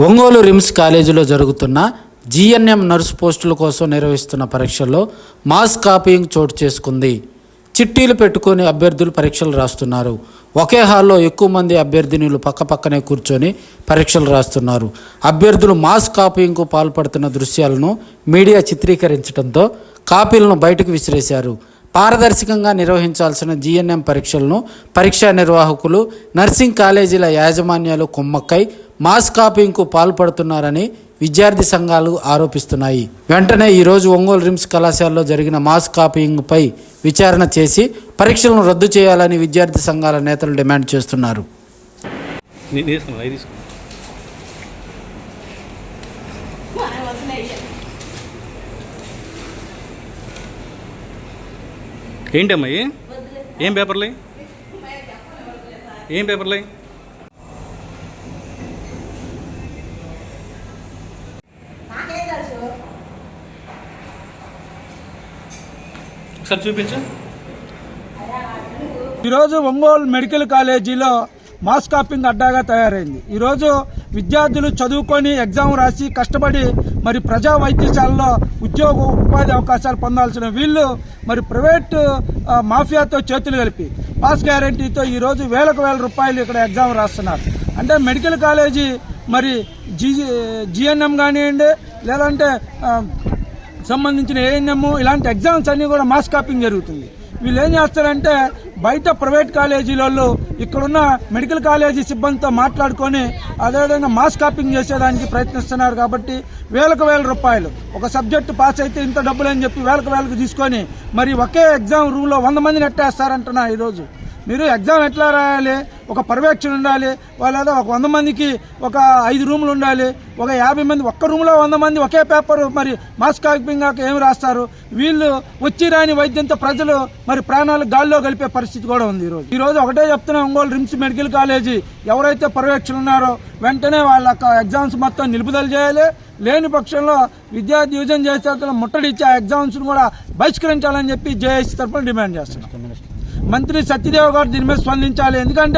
Ongole RIMS కాలేజీలో జరుగుతున్న GNM nurse పోస్టుల కోసం నిర్వహిస్తున్న పరీక్షల్లో మాస్ కాపీయింగ్ చోటు చేసుకుంది. చిట్టీలు పెట్టుకొని అభ్యర్థులు పరీక్షలు రాస్తున్నారు. ఒకే హాల్లో ఎక్కువ మంది అభ్యర్థినులు పక్కపక్కనే కూర్చొని పరీక్షలు రాస్తున్నారు. అభ్యర్థులు మాస్ కాపీయింగ్కు పాల్పడుతున్న దృశ్యాలను మీడియా చిత్రీకరించడంతో కాపీలను బయటకు విసిరేశారు. పారదర్శకంగా నిర్వహించాల్సిన జీఎన్ఎం పరీక్షలను పరీక్షా నిర్వాహకులు, నర్సింగ్ కాలేజీల యాజమాన్యాలు కుమ్మక్కై మాస్ కాపీయింగ్కు పాల్పడుతున్నారని విద్యార్థి సంఘాలు ఆరోపిస్తున్నాయి. వెంటనే ఈరోజు ఒంగోలు రిమ్స్ కళాశాలలో జరిగిన మాస్ కాపీయింగ్పై విచారణ చేసి పరీక్షలను రద్దు చేయాలని విద్యార్థి సంఘాల నేతలు డిమాండ్ చేస్తున్నారు. ఏంటమ్మా ఏం పేపర్లే ఒకసారి చూపించు. ఈరోజు ఒంగోలు మెడికల్ కాలేజీలో మాస్ కాపింగ్ అడ్డాగా తయారైంది. ఈరోజు విద్యార్థులు చదువుకొని ఎగ్జామ్ రాసి కష్టపడి మరి ప్రజా వైద్యశాలలో ఉద్యోగ ఉపాధి అవకాశాలు పొందాల్సిన వీళ్ళు మరి ప్రైవేటు మాఫియాతో చేతులు కలిపి పాస్ గ్యారంటీతో ఈరోజు వేలకు వేల రూపాయలు ఇక్కడ ఎగ్జామ్ రాస్తున్నారు. అంటే మెడికల్ కాలేజీ మరి జిఎన్ఎం కానివ్వండి, లేదంటే సంబంధించిన ఏఎన్ఎం ఇలాంటి ఎగ్జామ్స్ అన్నీ కూడా మాస్ కాపింగ్ జరుగుతుంది. వీళ్ళు ఏం చేస్తారంటే బయట ప్రైవేట్ కాలేజీలలో ఇక్కడున్న మెడికల్ కాలేజీ సిబ్బందితో మాట్లాడుకొని అదేవిధంగా మాస్ కాపింగ్ చేసేదానికి ప్రయత్నిస్తున్నారు. కాబట్టి వేలకు వేల రూపాయలు ఒక సబ్జెక్టు పాస్ అయితే ఇంత డబ్బులు అని చెప్పి వేలకు తీసుకొని మరి ఒకే ఎగ్జామ్ రూమ్లో 100 మందిని నెట్టేస్తారంటున్నా. ఈరోజు మీరు ఎగ్జామ్ ఎట్లా రాయాలి? ఒక పర్యవేక్షణ ఉండాలి, లేదా ఒక 100 మందికి ఒక 5 రూములు ఉండాలి, ఒక 50 మంది ఒక్క రూమ్లో 100 మంది ఒకే పేపర్ మరి మాస్ కాపింగ్ ఏమి రాస్తారు? వీళ్ళు వచ్చి రాని వైద్యంతో ప్రజలు మరి ప్రాణాలు గాల్లో కలిపే పరిస్థితి కూడా ఉంది. ఈరోజు ఒకటే చెప్తున్నా, ఒంగోలు రిమ్స్ మెడికల్ కాలేజీ ఎవరైతే పర్యవేక్షణ ఉన్నారో వెంటనే వాళ్ళ ఎగ్జామ్స్ మొత్తం నిలుపుదల చేయాలి. లేని పక్షంలో విద్యార్థి యువజన చేసేతలు ముట్టడిచ్చి ఆ ఎగ్జామ్స్ను కూడా బహిష్కరించాలని చెప్పి జేఏసీ తరఫున డిమాండ్ చేస్తున్నాం. మంత్రి సత్యదేవ్ గారు దీని మీద స్పందించాలి. ఎందుకంటే